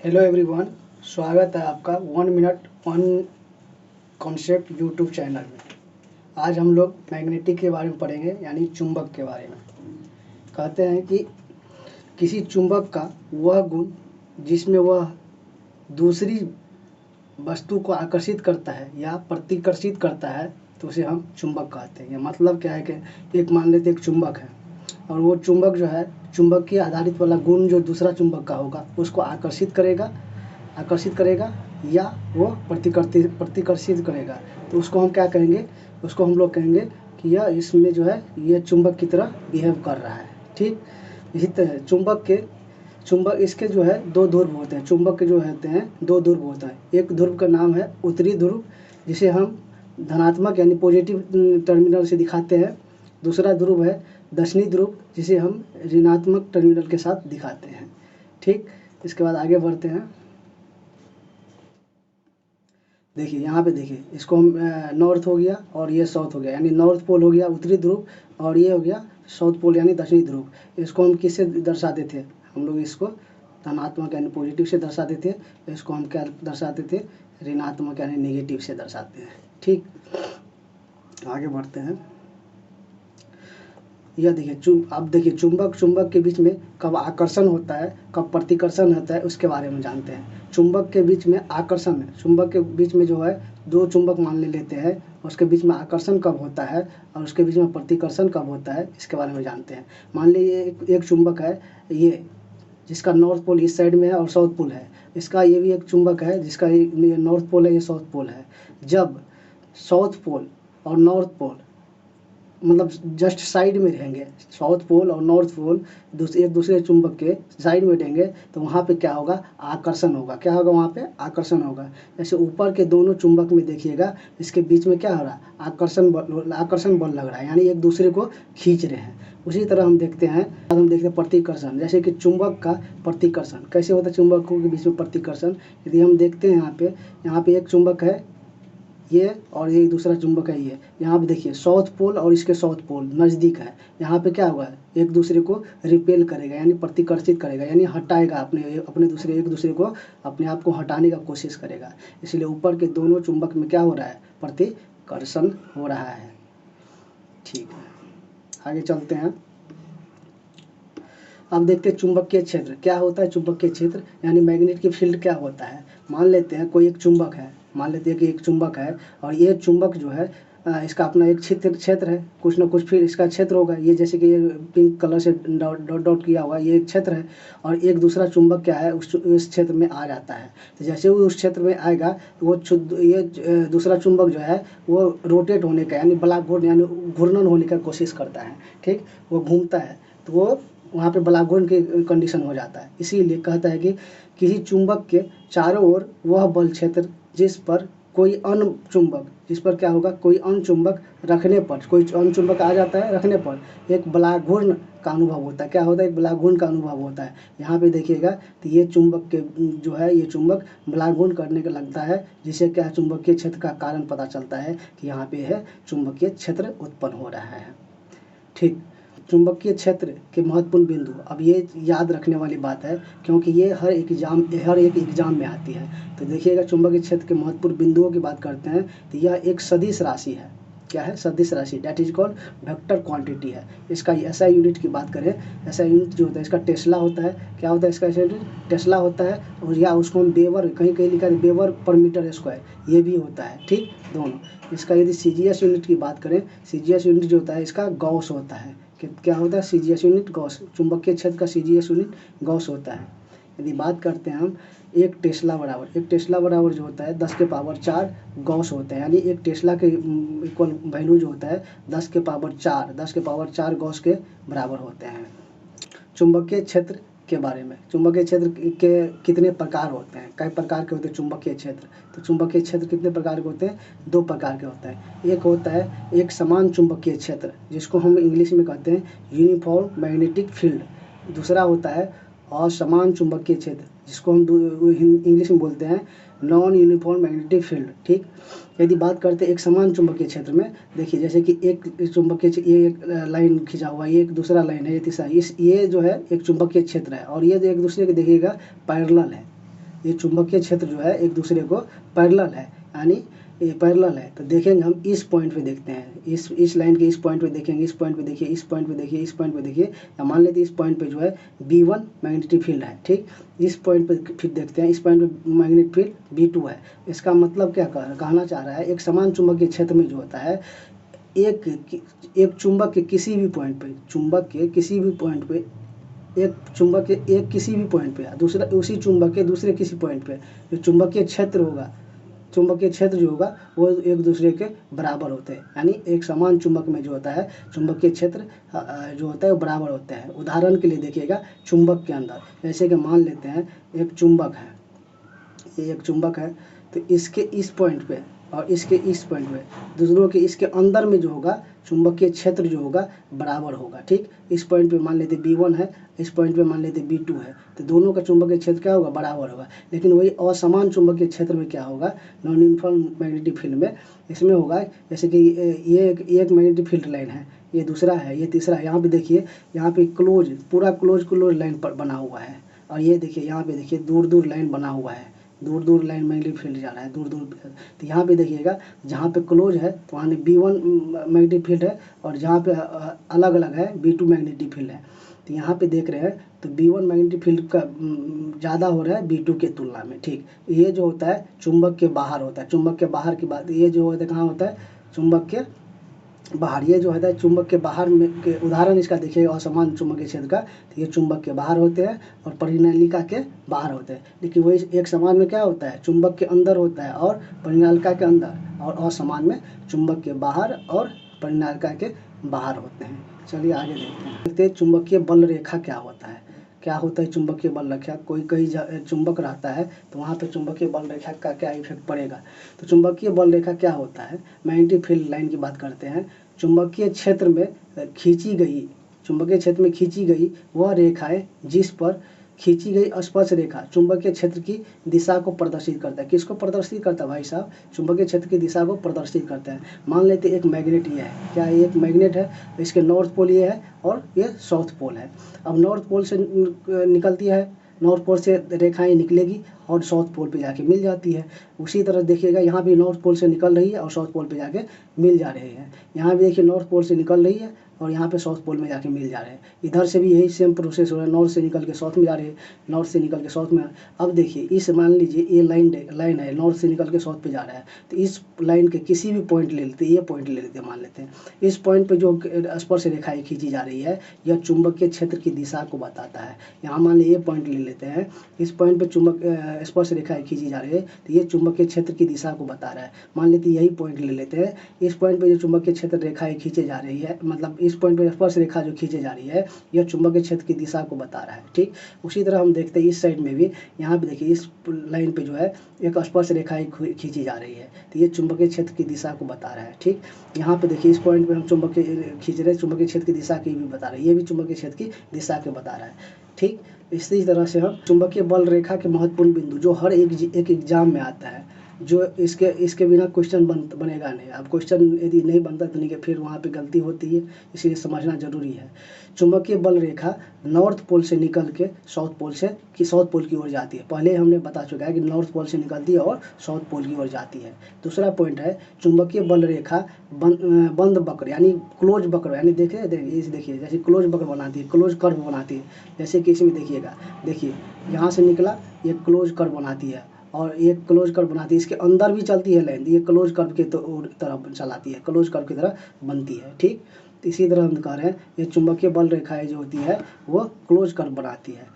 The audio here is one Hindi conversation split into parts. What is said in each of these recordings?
हेलो एवरीवन, स्वागत है आपका 1 मिनट 1 कॉन्सेप्ट यूट्यूब चैनल में। आज हम लोग मैग्नेटिक के बारे में पढ़ेंगे, यानी चुंबक के बारे में। कहते हैं कि किसी चुंबक का वह गुण जिसमें वह दूसरी वस्तु को आकर्षित करता है या प्रतिकर्षित करता है, तो उसे हम चुंबक कहते हैं। मतलब क्या है कि एक मान लेते एक चुंबक है और वो चुंबक जो है, चुंबकीय आधारित वाला गुण जो दूसरा चुंबक का होगा उसको आकर्षित करेगा या वो प्रतिकर्षित करेगा। तो उसको हम क्या कहेंगे, उसको हम लोग कहेंगे कि यह इसमें जो है ये चुंबक की तरह बिहेव कर रहा है। ठीक इसी तरह चुंबक इसके जो है दो ध्रुव होते हैं। चुंबक के जो होते हैं दो ध्रुव होता है। एक ध्रुव का नाम है उत्तरी ध्रुव, जिसे हम धनात्मक यानी पॉजिटिव टर्मिनल से दिखाते हैं। दूसरा ध्रुव है दक्षिणी ध्रुव, जिसे हम ऋणात्मक टर्मिनल के साथ दिखाते हैं। ठीक, इसके बाद आगे बढ़ते हैं। देखिए यहाँ पे देखिए, इसको हम नॉर्थ हो गया और ये साउथ हो गया, यानी नॉर्थ पोल हो गया उत्तरी ध्रुव और ये हो गया साउथ पोल यानी दक्षिणी ध्रुव। इसको हम किससे दर्शाते थे? हम लोग इसको धनात्मक यानी पॉजिटिव से दर्शाते थे। इसको हम क्या दर्शाते थे? ऋणात्मक यानी नेगेटिव से दर्शाते हैं। ठीक, आगे बढ़ते हैं। यह देखिए अब देखिए चुंबक के बीच में कब आकर्षण होता है, कब प्रतिकर्षण होता है, उसके बारे में जानते हैं। चुंबक के बीच में आकर्षण है, चुंबक के बीच में जो है दो चुंबक मान लेते हैं, उसके बीच में आकर्षण कब होता है और उसके बीच में प्रतिकर्षण कब होता है, इसके बारे में जानते हैं। मान लीजिए एक चुंबक है ये, जिसका नॉर्थ पोल इस साइड में है और साउथ पोल है। इसका ये भी एक चुंबक है जिसका नॉर्थ पोल है, ये साउथ पोल है। जब साउथ पोल और नॉर्थ पोल मतलब जस्ट साइड में रहेंगे, साउथ पोल और नॉर्थ पोल एक दूसरे चुंबक के साइड में रहेंगे, तो वहाँ पे क्या होगा? आकर्षण होगा। क्या होगा? वहाँ पे आकर्षण होगा। जैसे ऊपर के दोनों चुंबक में देखिएगा, इसके बीच में क्या हो रहा है? आकर्षण बल लग रहा है, यानी एक दूसरे को खींच रहे हैं। उसी तरह हम देखते हैं प्रतिकर्षण। जैसे कि चुंबक का प्रतिकर्षण कैसे होता है? चुंबकों के बीच में प्रतिकर्षण यदि हम देखते हैं, यहाँ पे एक चुंबक है ये और ये दूसरा चुंबक है ये। यहाँ पे देखिए साउथ पोल और इसके साउथ पोल नज़दीक है। यहाँ पे क्या हुआ है? एक दूसरे को रिपेल करेगा, यानी प्रतिकर्षित करेगा, यानी हटाएगा अपने दूसरे एक दूसरे को अपने आप को हटाने का कोशिश करेगा। इसलिए ऊपर के दोनों चुंबक में क्या हो रहा है? प्रतिकर्षण हो रहा है। ठीक है, आगे चलते हैं। अब देखते हैं चुंबकीय क्षेत्र क्या होता है। चुंबकीय क्षेत्र यानी मैग्नेटिक फील्ड क्या होता है। मान लेते हैं कोई एक चुंबक है, मान लेते हैं कि एक चुंबक है और ये चुंबक जो है इसका अपना एक क्षेत्र है, कुछ ना कुछ फिर इसका क्षेत्र होगा। ये जैसे कि ये पिंक कलर से डॉट किया हुआ ये एक क्षेत्र है और एक दूसरा चुंबक क्या है उस क्षेत्र में आ जाता है। तो जैसे वो उस क्षेत्र में आएगा वो ये दूसरा चुंबक जो है वो रोटेट होने का यानी बलाघूर्ण यानी घूर्णन होने का कोशिश करता है। ठीक, वो घूमता है तो वो वहाँ पे बलाघूर्ण की कंडीशन हो जाता है। इसीलिए कहता है कि किसी चुंबक के चारों ओर वह बल क्षेत्र जिस पर कोई अन्य चुंबक क्या होगा? कोई अन्य चुंबक रखने पर, कोई अन्य चुंबक आ जाता है रखने पर एक बलाघूर्ण का अनुभव होता है। क्या होता है? एक बलाघूर्ण का अनुभव होता है। यहाँ पे देखिएगा तो ये चुंबक के जो है ये चुंबक बलाघूर्ण करने का लगता है, जिससे क्या चुंबकीय क्षेत्र का कारण पता चलता है कि यहाँ पे है चुंबकीय क्षेत्र उत्पन्न हो रहा है। ठीक, चुंबकीय क्षेत्र के महत्वपूर्ण बिंदु, अब ये याद रखने वाली बात है क्योंकि ये हर एक एग्जाम में आती है। तो देखिएगा चुंबकीय क्षेत्र के महत्वपूर्ण बिंदुओं की बात करते हैं तो यह एक सदिश राशि है। क्या है? सदिश राशि, that is called vector quantity है। इसका एसआई यूनिट की बात करें, एसआई यूनिट जो होता है इसका टेस्ला होता है। क्या होता है इसका एसआई यूनिट? टेस्ला होता है, और या उसको हम वेबर, कहीं कहीं लिखा है वेबर पर मीटर स्क्वायर, ये भी होता है। ठीक, दोनों। इसका यदि सीजीएस यूनिट की बात करें, सीजीएस यूनिट जो होता है इसका गॉस होता है। क्या होता है? सीजीएस यूनिट गॉस, चुंबकीय क्षेत्र का सीजीएस यूनिट गॉस होता है। यदि बात करते हैं हम एक टेस्ला बराबर जो होता है 10⁴ गॉस होता है, यानी एक टेस्ला के इक्वल वैल्यू जो होता है 10⁴ गॉस के बराबर होते हैं। चुंबकीय क्षेत्र के बारे में, चुंबकीय क्षेत्र के कितने प्रकार होते हैं? कई प्रकार के होते हैं चुंबकीय क्षेत्र। तो चुंबकीय क्षेत्र कितने प्रकार के होते हैं? 2 प्रकार के होते हैं। एक होता है एक समान चुंबकीय क्षेत्र, जिसको हम इंग्लिश में कहते हैं यूनिफॉर्म मैग्नेटिक फील्ड। दूसरा होता है असमान चुंबकीय क्षेत्र, जिसको हम इंग्लिश में बोलते हैं नॉन यूनिफॉर्म मैग्नेटिक फील्ड। ठीक, यदि बात करते हैं एक समान चुंबकीय क्षेत्र में, देखिए जैसे कि एक चुंबकीय ये एक लाइन खिंचा हुआ है, ये एक दूसरा लाइन है, ये तीसरा, ये जो है एक चुंबकीय क्षेत्र है और ये जो एक दूसरे के देखिएगा पैरेलल है। ये चुंबकीय क्षेत्र जो है एक दूसरे को पैरेलल है, यानी ये पैरेलल है। तो देखेंगे हम इस पॉइंट पे देखते हैं, इस लाइन के इस पॉइंट पे देखेंगे, इस पॉइंट पे देखिए, इस पॉइंट पे देखिए, इस पॉइंट पे देखिए, या मान लेते हैं इस पॉइंट पे जो है B1 मैग्नेटिक फील्ड है, ठीक। इस पॉइंट पे फिर देखते हैं, इस पॉइंट पे मैग्नेटिक फील्ड B2 है। इसका मतलब क्या कहना चाह रहा है, एक समान चुंबकीय क्षेत्र में जो होता है एक चुंबक के किसी भी पॉइंट पे, चुंबक के किसी भी पॉइंट पे, एक चुंबक के एक किसी भी पॉइंट पे, दूसरा उसी चुंबक के दूसरे किसी पॉइंट पे जो चुंबकीय क्षेत्र होगा, चुंबकीय क्षेत्र जो होगा वो एक दूसरे के बराबर होते हैं। यानी एक समान चुंबक में जो होता है चुंबकीय क्षेत्र जो होता है वो बराबर होते हैं। उदाहरण के लिए देखिएगा, चुंबक के अंदर जैसे कि मान लेते हैं एक चुंबक है, ये एक चुंबक है, तो इसके इस पॉइंट पे और इसके इस पॉइंट पे, दूसरों के इसके अंदर में जो होगा चुंबकीय क्षेत्र जो होगा बराबर होगा, ठीक। इस पॉइंट पे मान लेते B1 है, इस पॉइंट पे मान लेते B2 है, तो दोनों का चुंबकीय क्षेत्र क्या होगा, बराबर होगा। लेकिन वही असमान चुंबकीय क्षेत्र में क्या होगा, नॉन यूनिफॉर्म मैग्नेटिक फील्ड में, इसमें होगा जैसे कि ये एक मैग्नेटिक फील्ड लाइन है, ये दूसरा है, ये तीसरा है। यहाँ पे देखिए, यहाँ पे पूरा क्लोज लाइन पर बना हुआ है, और ये देखिए यहाँ पे देखिए दूर दूर लाइन बना हुआ है, दूर दूर लाइन मैग्नेटिक फील्ड जा रहा है, दूर दूर। तो यहाँ पे देखिएगा, जहाँ पे क्लोज है तो वहाँ B1 मैग्नेटिक फील्ड है, और जहाँ पे अलग अलग है B2 मैग्नेटिक फील्ड है। तो यहाँ पे देख रहे हैं तो B1 मैग्नेटिक फील्ड का ज़्यादा हो रहा है B2 के तुलना में, ठीक। ये जो होता है चुंबक के बाहर होता है, चुंबक के बाहर की बात, ये जो होता है कहाँ होता है, चुंबक के बाहर। ये जो है चुंबक के बाहर में के उदाहरण इसका देखिए, असमान चुंबकीय क्षेत्र का, तो ये चुंबक के बाहर होते हैं और परिनालिका के बाहर होते हैं। लेकिन वही एक समान में क्या होता है, चुंबक के अंदर होता है और परिनालिका के अंदर, और असमान में चुंबक के बाहर और परिनालिका के बाहर होते हैं। चलिए आगे देखते हैं चुंबकीय बल रेखा क्या होता है। क्या होता है चुंबकीय बल रेखा, कोई कहीं चुंबक रहता है तो वहाँ पे चुंबकीय बल रेखा का क्या इफेक्ट पड़ेगा। तो चुंबकीय बल रेखा क्या होता है, मैग्नेटिक फील्ड लाइन की बात करते हैं। चुंबकीय क्षेत्र में खींची गई वह रेखाएं, जिस पर खींची गई स्पर्श रेखा चुंबकीय क्षेत्र की दिशा को प्रदर्शित करता है। किसको प्रदर्शित करता है भाई साहब, चुंबकीय क्षेत्र की दिशा को प्रदर्शित करता है। मान लेते एक मैग्नेट ये है, क्या ये एक मैग्नेट है, इसके नॉर्थ पोल ये है और ये साउथ पोल है। अब नॉर्थ पोल से निकलती है, नॉर्थ पोल से रेखाएं निकलेगी और साउथ पोल पे जाके मिल जाती है। उसी तरह देखिएगा, यहाँ भी नॉर्थ पोल से निकल रही है और साउथ पोल पे जाके मिल जा रही है। यहाँ भी देखिए नॉर्थ पोल से निकल रही है और यहाँ पे साउथ पोल में जाके मिल जा रहे हैं। इधर से भी यही सेम प्रोसेस हो रहा है, नॉर्थ से निकल के साउथ में जा रही है, नॉर्थ से निकल के साउथ में। अब देखिए इस मान लीजिए ये लाइन है, नॉर्थ से निकल के साउथ पे जा रहा है, तो इस लाइन के किसी भी पॉइंट ले लेते हैं, ये पॉइंट ले लेते हैं, मान लेते हैं इस पॉइंट पे जो स्पर्श रेखाएं खींची जा रही है, यह चुंबकीय क्षेत्र की दिशा को बताता है। यहाँ मान लीजिए ये पॉइंट ले लेते हैं, इस पॉइंट पे स्पर्श रेखाएं खींची जा रही है, तो ये चुंबकीय क्षेत्र की दिशा को बता रहा है। मान लेते यही पॉइंट ले लेते हैं, इस पॉइंट पे जो चुंबकीय क्षेत्र रेखाएं खींचे जा रही है, मतलब इस पॉइंट पे स्पर्श रेखा जो खींचे जा रही है, यह चुंबकीय क्षेत्र की दिशा को बता रहा है, ठीक। उसी तरह हम देखते हैं इस साइड में भी, यहाँ पे देखिए इस लाइन पे जो है एक स्पर्श रेखाएं खींची जा रही है, तो ये चुंबकीय क्षेत्र की दिशा को बता रहा है, ठीक। यहाँ पे देखिए इस पॉइंट पे हम चुंबकीय खींच रहे हैं, चुंबकीय क्षेत्र की दिशा की भी बता रहा है, ये भी चुंबकीय क्षेत्र की दिशा के बता रहा है, ठीक। इसी तरह से हम चुंबकीय बल रेखा के महत्वपूर्ण बिंदु जो हर एक एग्जाम में आता है, जो इसके बिना क्वेश्चन बनेगा नहीं। अब क्वेश्चन यदि नहीं बनता तो नहीं, फिर वहाँ पे गलती होती है, इसलिए समझना जरूरी है। चुंबकीय बल रेखा नॉर्थ पोल से निकल के साउथ पोल की ओर जाती है। पहले हमने बता चुका है कि नॉर्थ पोल से निकलती है और साउथ पोल की ओर जाती है। दूसरा पॉइंट है चुंबकीय बल रेखा बंद वक्र यानी क्लोज वक्र, यानी देखिए जैसे क्लोज वक्र बनाती है, क्लोज कर्व बनाती है। जैसे कि इसमें देखिएगा, देखिए यहाँ से निकला, ये क्लोज कर्व बनाती है और ये क्लोज कर्व बनाती है, इसके अंदर भी चलती है लाइन, ये क्लोज कर्व के तरफ चलाती है, क्लोज कर्व की तरह बनती है, ठीक। इसी तरह हम कह रहे हैं ये चुंबकीय बल रेखाएं जो होती है वो क्लोज कर्व बनाती है।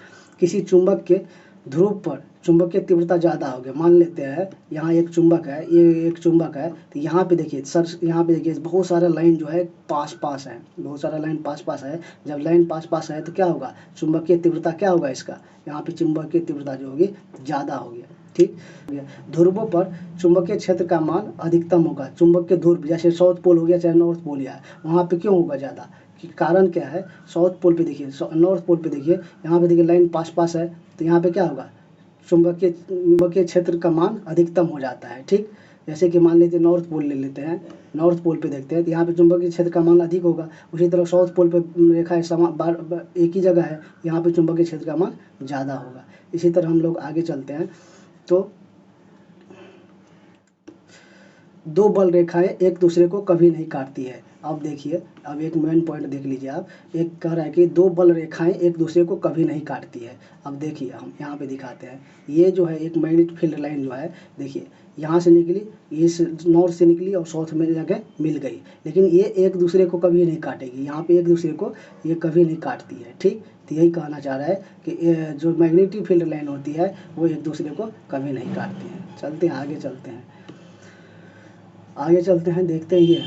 किसी चुंबक के ध्रुव पर चुंबकीय तीव्रता ज़्यादा हो गया, मान लेते हैं यहाँ एक चुंबक है, ये एक चुंबक है, तो यहाँ पे देखिए यहाँ पे देखिए बहुत सारा लाइन जो है पास है, बहुत सारा लाइन पास है। जब लाइन पास है तो क्या होगा, चुंबकीय तीव्रता क्या होगा इसका, यहाँ पे चुंबकीय तीव्रता जो होगी ज़्यादा होगी, ठीक। ध्रुवों पर चुंबकीय क्षेत्र का मान अधिकतम होगा। चुंबक के ध्रुव जैसे साउथ पोल हो गया चाहे नॉर्थ पोल या वहाँ पे क्यों होगा ज़्यादा, कि कारण क्या है, साउथ पोल पे देखिए, नॉर्थ पोल पे देखिए, यहाँ पे देखिए लाइन पास है, तो यहाँ पे क्या होगा, चुंबकीय क्षेत्र का मान अधिकतम हो जाता है, ठीक। जैसे कि मान लीजिए नॉर्थ पोल ले लेते हैं, नॉर्थ पोल पे देखते हैं तो यहाँ पे चुंबकीय क्षेत्र का मान अधिक होगा। उसी तरह साउथ पोल पे रेखा एक ही जगह है, यहाँ पे चुंबकीय क्षेत्र का मान ज़्यादा होगा। इसी तरह हम लोग आगे चलते हैं तो दो बल रेखाएं एक दूसरे को कभी नहीं काटती है। अब देखिए, अब एक मेन पॉइंट देख लीजिए आप, एक कह रहा है कि दो बल रेखाएं एक दूसरे को कभी नहीं काटती है। अब देखिए हम यहाँ पे दिखाते हैं, ये जो है एक मैग्नेटिक फील्ड लाइन जो है, देखिए यहाँ से निकली, इस नॉर्थ से निकली और साउथ में जाके मिल गई, लेकिन ये एक दूसरे को कभी नहीं काटेगी। यहाँ पे एक दूसरे को ये कभी नहीं काटती है, ठीक। तो यही कहना चाह रहा है कि जो मैग्नेटिक फील्ड लाइन होती है वो एक दूसरे को कभी नहीं काटती है। चलते हैं आगे, चलते हैं आगे, चलते हैं देखते हैं। ये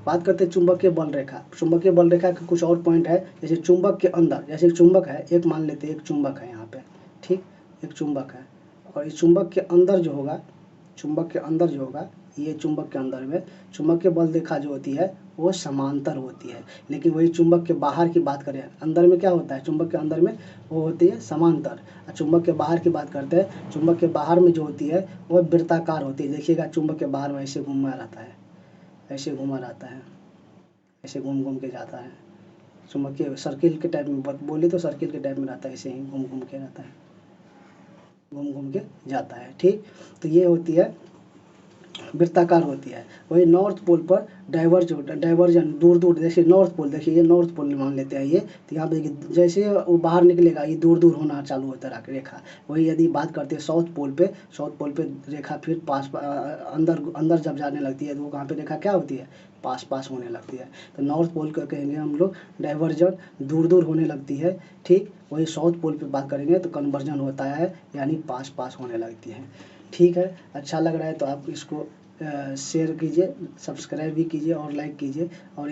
बात करते हैं चुंबकीय बल रेखा। चुंबकीय बल रेखा के कुछ और पॉइंट है, जैसे चुंबक के अंदर, जैसे एक चुंबक है, एक मान लेते हैं एक चुंबक है यहाँ पे, ठीक, एक चुंबक है, और इस चुंबक के अंदर जो होगा, चुंबक के अंदर जो होगा, ये चुंबक के अंदर में चुंबकीय बल रेखा जो होती है वो समांतर होती है। लेकिन वही चुंबक के बाहर की बात करें, अंदर में क्या होता है, चुंबक के अंदर में वो होती है समांतर, और चुंबक के बाहर की बात करते हैं, चुंबक के बाहर में जो होती है वो वृत्ताकार होती है। देखिएगा चुंबक के बाहर में ऐसे घूमा रहता है, ऐसे घूमा रहता है, ऐसे घूम घूम के जाता है। चुंबकीय सर्किल के टाइप में बोले तो सर्किल के टाइप में रहता है, ऐसे ही घूम घूम के रहता है, घूम घूम के जाता है, ठीक। तो ये होती है वृत्ताकार होती है। वही नॉर्थ पोल पर डाइवर्ज होता है, डाइवर्जन दूर दूर, जैसे नॉर्थ पोल, देखिए ये नॉर्थ पोल मान लेते हैं ये, तो यहाँ पे देखिए जैसे वो बाहर निकलेगा ये दूर दूर होना चालू होता है रेखा। वही यदि बात करते हैं साउथ पोल पे, साउथ पोल पे रेखा फिर अंदर अंदर जब जाने लगती है तो वो कहाँ पे रेखा क्या होती है, पास पास होने लगती है। तो नॉर्थ पोल का कहेंगे हम लोग डाइवर्जन, दूर दूर होने लगती है, ठीक। वही साउथ पोल पे बात करेंगे तो कन्वर्जन होता है, यानी पास पास होने लगती है, ठीक है। अच्छा लग रहा है तो आप इसको शेयर कीजिए, सब्सक्राइब भी कीजिए और लाइक कीजिए। और